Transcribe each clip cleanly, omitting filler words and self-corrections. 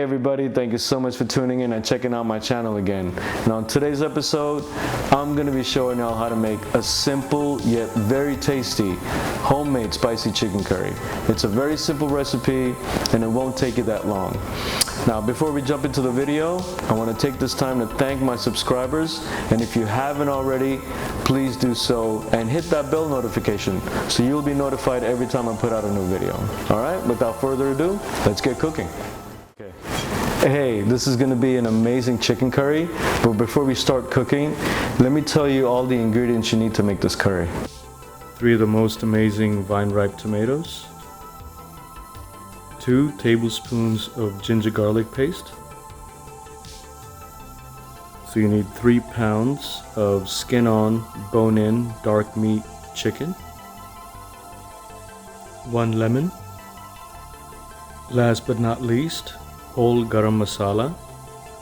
everybody, thank you so much for tuning in and checking out my channel again. And on today's episode, I'm going to be showing y'all how to make a simple yet very tasty homemade spicy chicken curry. It's a very simple recipe and it won't take you that long. Now before we jump into the video, I want to take this time to thank my subscribers, and if you haven't already, please do so and hit that bell notification so you'll be notified every time I put out a new video. Alright, without further ado, let's get cooking. Okay. Hey, this is going to be an amazing chicken curry, but before we start cooking, let me tell you all the ingredients you need to make this curry. 3 of the most amazing vine-ripe tomatoes, 2 tablespoons of ginger garlic paste. So you need 3 pounds of skin-on, bone-in, dark meat chicken, 1 lemon. Last but not least, whole garam masala.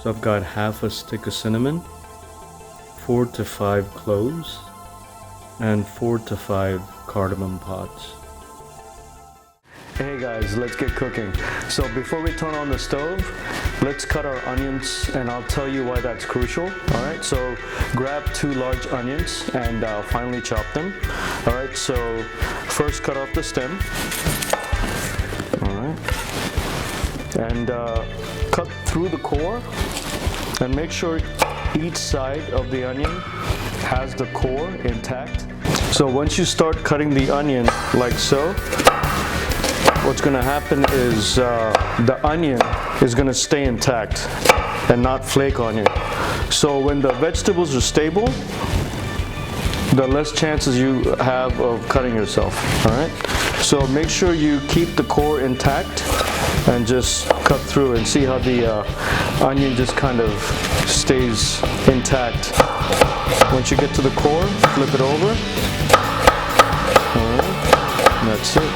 So I've got half a stick of cinnamon, 4 to 5 cloves, and 4 to 5 cardamom pods. Hey guys, let's get cooking. So before we turn on the stove, let's cut our onions, and I'll tell you why that's crucial. Alright, so grab 2 large onions and finely chop them. Alright, so first cut off the stem. Alright, and cut through the core, and make sure each side of the onion has the core intact. So once you start cutting the onion like so, what's going to happen is the onion is going to stay intact and not flake on you. So when the vegetables are stable, the less chances you have of cutting yourself. Alright? So make sure you keep the core intact and just cut through, and see how the onion just kind of stays intact. Once you get to the core, flip it over. Alright, that's it.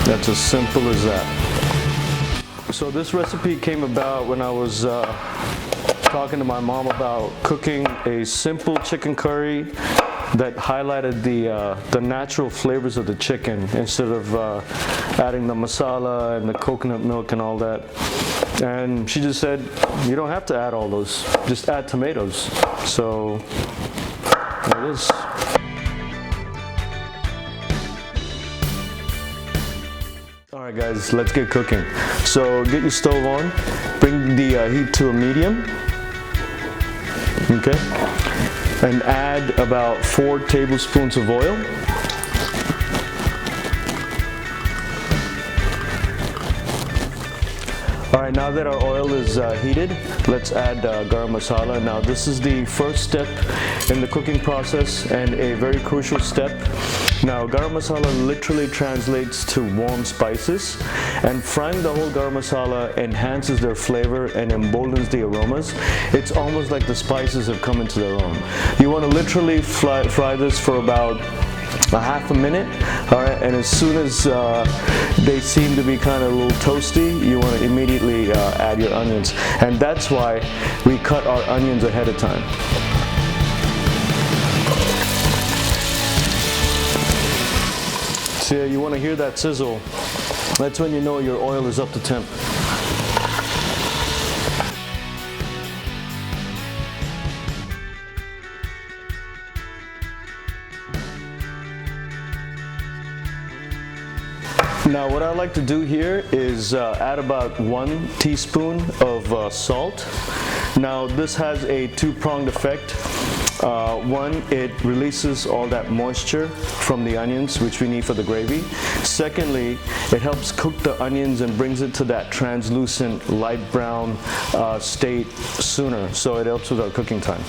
That's as simple as that. So this recipe came about when I was talking to my mom about cooking a simple chicken curry that highlighted the natural flavors of the chicken instead of adding the masala and the coconut milk and all that. And she just said, you don't have to add all those, just add tomatoes. So there it is. Alright guys, let's get cooking. So get your stove on, bring the heat to a medium, okay, and add about 4 tablespoons of oil. Alright, now that our oil is heated, let's add garam masala. Now this is the first step in the cooking process and a very crucial step. Now garam masala literally translates to warm spices, and frying the whole garam masala enhances their flavor and emboldens the aromas. It's almost like the spices have come into their own. You want to literally fry this for about a half a minute, alright, and as soon as they seem to be kind of a little toasty, you want to immediately add your onions, and that's why we cut our onions ahead of time. So yeah, you want to hear that sizzle. That's when you know your oil is up to temp. Now what I like to do here is add about 1 teaspoon of salt. Now this has a 2-pronged effect. One, it releases all that moisture from the onions, which we need for the gravy. Secondly, it helps cook the onions and brings it to that translucent light brown state sooner, so it helps with our cooking time.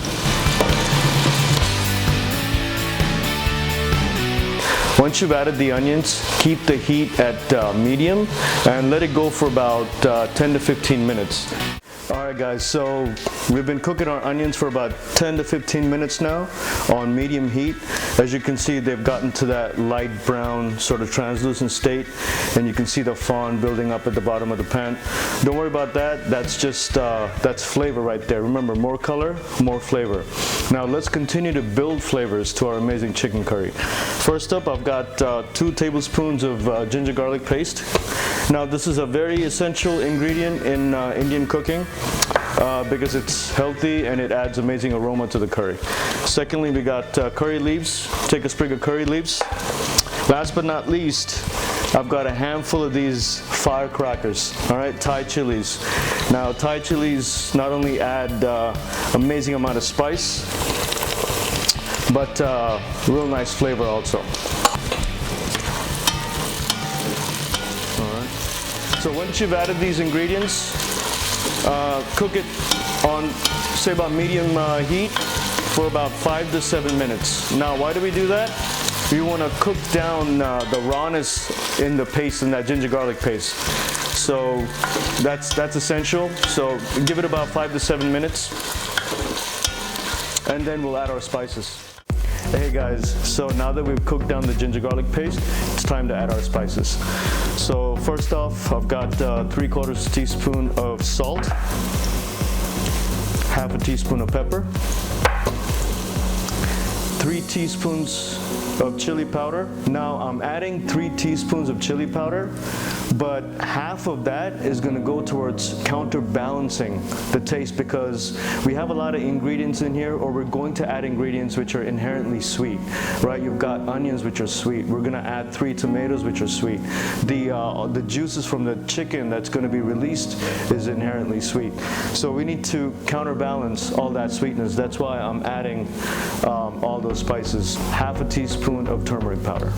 Once you've added the onions, keep the heat at medium and let it go for about 10 to 15 minutes. Alright guys, so we've been cooking our onions for about 10 to 15 minutes now on medium heat. As you can see, they've gotten to that light brown sort of translucent state, and you can see the fond building up at the bottom of the pan. Don't worry about that, that's just that's flavor right there. Remember, more color, more flavor. Now let's continue to build flavors to our amazing chicken curry. First up, I've got 2 tablespoons of ginger garlic paste. Now this is a very essential ingredient in Indian cooking because it's healthy and it adds amazing aroma to the curry. Secondly, we got curry leaves. Take a sprig of curry leaves. Last but not least, I've got a handful of these firecrackers, all right, Thai chilies. Now Thai chilies not only add amazing amount of spice, but real nice flavor also. All right. So once you've added these ingredients, cook it on, say, about medium heat for about 5 to 7 minutes. Now, why do we do that? We want to cook down the rawness in the paste, in that ginger garlic paste. So that's essential. So give it about 5 to 7 minutes, and then we'll add our spices. Hey guys, so now that we've cooked down the ginger garlic paste, it's time to add our spices. So first off, I've got 3/4 teaspoon of salt, half a teaspoon of pepper, 3 teaspoons of chili powder. Now I'm adding 3 teaspoons of chili powder, but half of that is going to go towards counterbalancing the taste, because we have a lot of ingredients in here, or we're going to add ingredients which are inherently sweet, right? You've got onions which are sweet. We're going to add 3 tomatoes which are sweet. The juices from the chicken that's going to be released is inherently sweet. So we need to counterbalance all that sweetness. That's why I'm adding all those spices. Half a teaspoon of turmeric powder.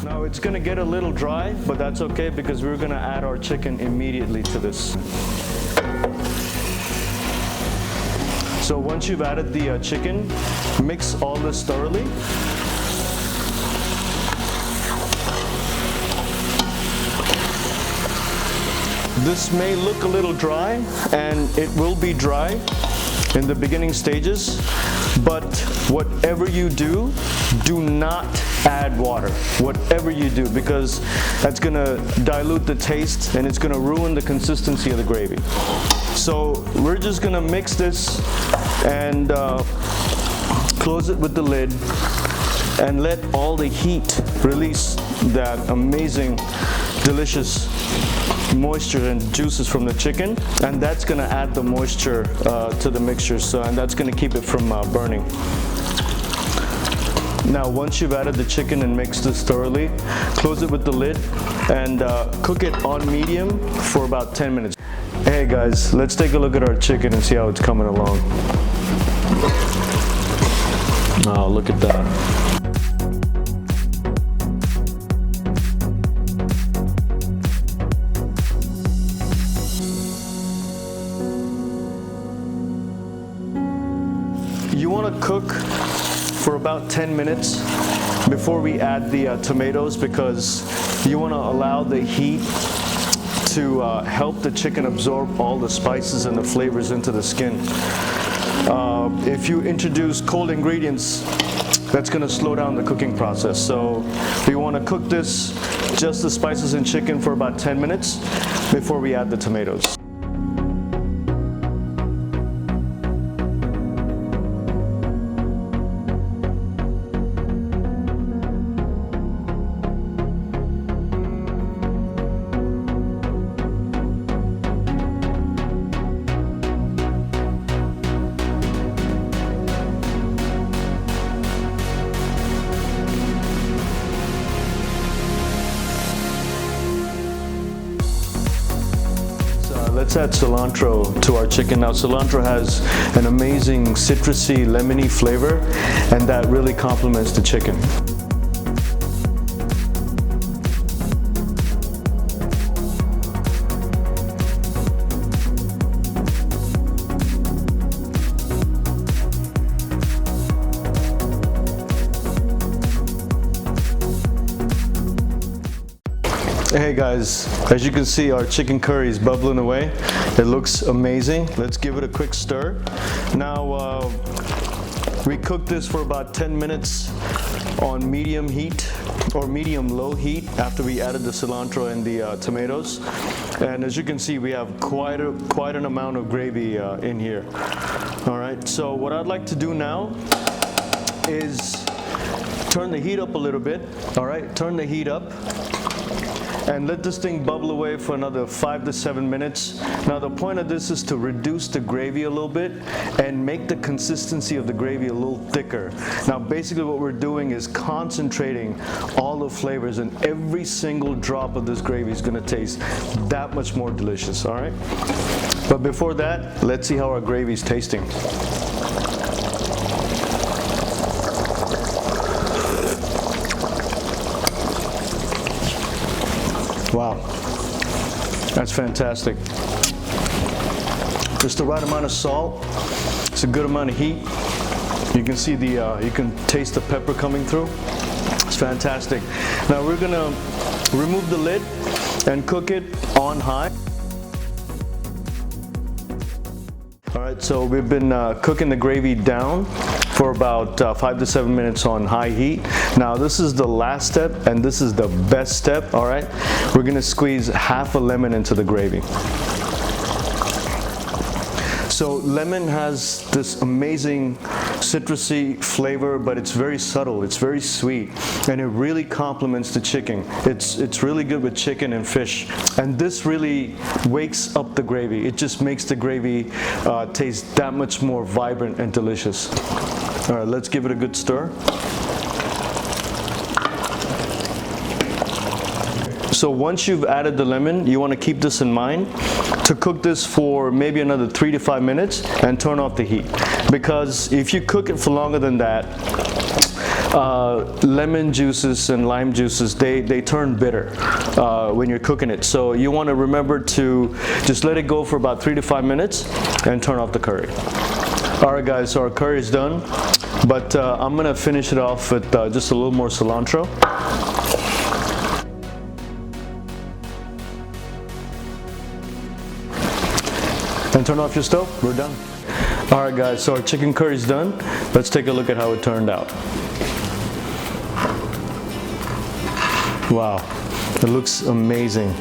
Now it's going to get a little dry, but that's okay because we're going to add our chicken immediately to this. So once you've added the chicken, mix all this thoroughly. This may look a little dry, and it will be dry in the beginning stages, but whatever you do, do not add water. Whatever you do, because that's going to dilute the taste and it's going to ruin the consistency of the gravy. So we're just going to mix this and close it with the lid and let all the heat release that amazing, delicious moisture and juices from the chicken, and that's going to add the moisture to the mixture, and that's going to keep it from burning. Now once you've added the chicken and mixed this thoroughly, close it with the lid and cook it on medium for about 10 minutes. Hey guys, let's take a look at our chicken and see how it's coming along. Oh, look at that. You want to cook for about 10 minutes before we add the tomatoes, because you want to allow the heat to help the chicken absorb all the spices and the flavors into the skin. If you introduce cold ingredients, that's going to slow down the cooking process. So we want to cook this, just the spices and chicken, for about 10 minutes before we add the tomatoes. Let's add cilantro to our chicken. Now cilantro has an amazing citrusy, lemony flavor, and that really complements the chicken. Hey guys, as you can see, our chicken curry is bubbling away. It looks amazing. Let's give it a quick stir. Now, we cooked this for about 10 minutes on medium heat or medium-low heat after we added the cilantro and the tomatoes. And as you can see, we have quite an amount of gravy in here. All right, so what I'd like to do now is turn the heat up a little bit. All right, turn the heat up. And let this thing bubble away for another 5 to 7 minutes. Now the point of this is to reduce the gravy a little bit and make the consistency of the gravy a little thicker. Now basically what we're doing is concentrating all the flavors, and every single drop of this gravy is gonna taste that much more delicious, all right? But before that, let's see how our gravy is tasting. Wow, that's fantastic. Just the right amount of salt. It's a good amount of heat. You can see you can taste the pepper coming through. It's fantastic. Now we're gonna remove the lid and cook it on high. All right, so we've been cooking the gravy down for about 5 to 7 minutes on high heat. Now this is the last step, and this is the best step, all right? We're gonna squeeze half a lemon into the gravy. So lemon has this amazing citrusy flavor, but it's very subtle, it's very sweet, and it really complements the chicken. It's really good with chicken and fish, and this really wakes up the gravy. It just makes the gravy taste that much more vibrant and delicious. All right, let's give it a good stir. So once you've added the lemon, you want to keep this in mind to cook this for maybe another 3 to 5 minutes and turn off the heat. Because if you cook it for longer than that, lemon juices and lime juices, they turn bitter when you're cooking it. So you want to remember to just let it go for about 3 to 5 minutes and turn off the curry. All right guys, so our curry is done, but I'm gonna finish it off with just a little more cilantro. And turn off your stove, we're done. All right guys, so our chicken curry is done. Let's take a look at how it turned out. Wow, it looks amazing.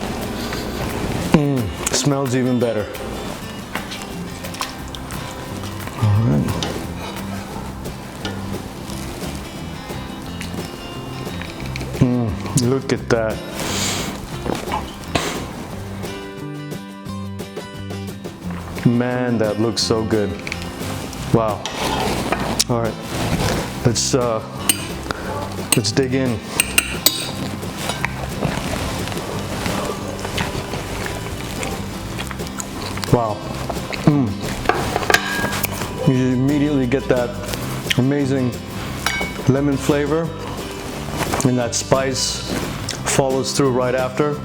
Smells even better. All right. Look at that. Man, that looks so good. Wow. All right, let's dig in. Wow. You immediately get that amazing lemon flavor, and that spice follows through right after.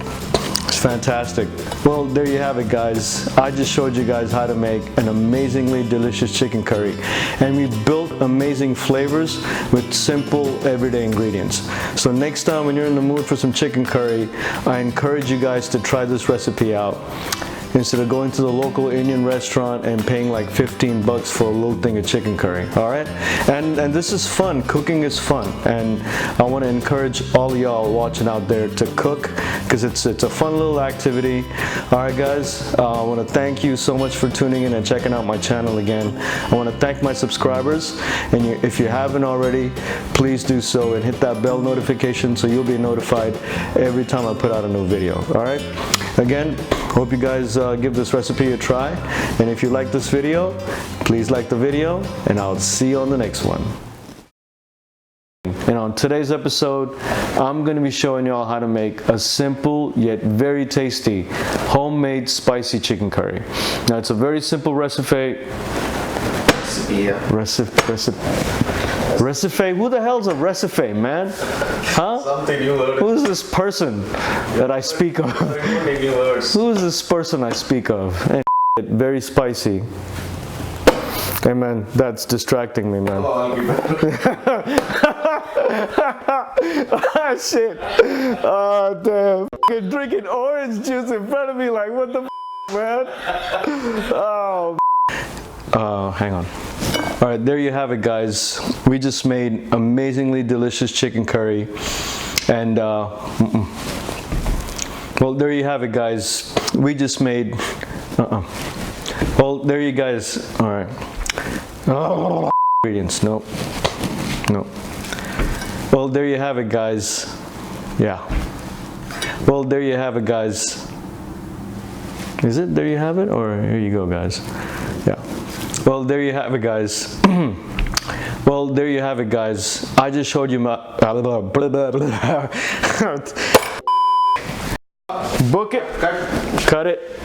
It's fantastic. Well, there you have it guys. I just showed you guys how to make an amazingly delicious chicken curry, and we built amazing flavors with simple everyday ingredients. So next time when you're in the mood for some chicken curry, I encourage you guys to try this recipe out instead of going to the local Indian restaurant and paying like 15 bucks for a little thing of chicken curry. All right, and this is fun. Cooking is fun, and I want to encourage all of y'all watching out there to cook, because it's a fun little activity. All right guys, I want to thank you so much for tuning in and checking out my channel again. I want to thank my subscribers, and if you haven't already, please do so and hit that bell notification so you'll be notified every time I put out a new video. All right, again, hope you guys give this recipe a try, and if you like this video, please like the video, and I'll see you on the next one. And on today's episode, I'm going to be showing y'all how to make a simple yet very tasty homemade spicy chicken curry. Now it's a very simple recipe. Recipe? Who the hell's a recipe, man? Huh? Something you learned. Who is this person that I speak of? Who is this person I speak of? Very spicy. Hey man, that's distracting me, man. Ah, shit. Oh, damn. Fucking drinking orange juice in front of me, like, what the man? Oh, hang on. All right, there you have it, guys. We just made amazingly delicious chicken curry. And, well, there you have it, guys. We just made, well, there you guys, all right. Oh, ingredients, nope. No. Well, there you have it, guys. Yeah. Well, there you have it, guys. Is it there you have it, or here you go, guys? Yeah. Well, there you have it, guys. Well, there you have it, guys. I just showed you my book it. Cut it.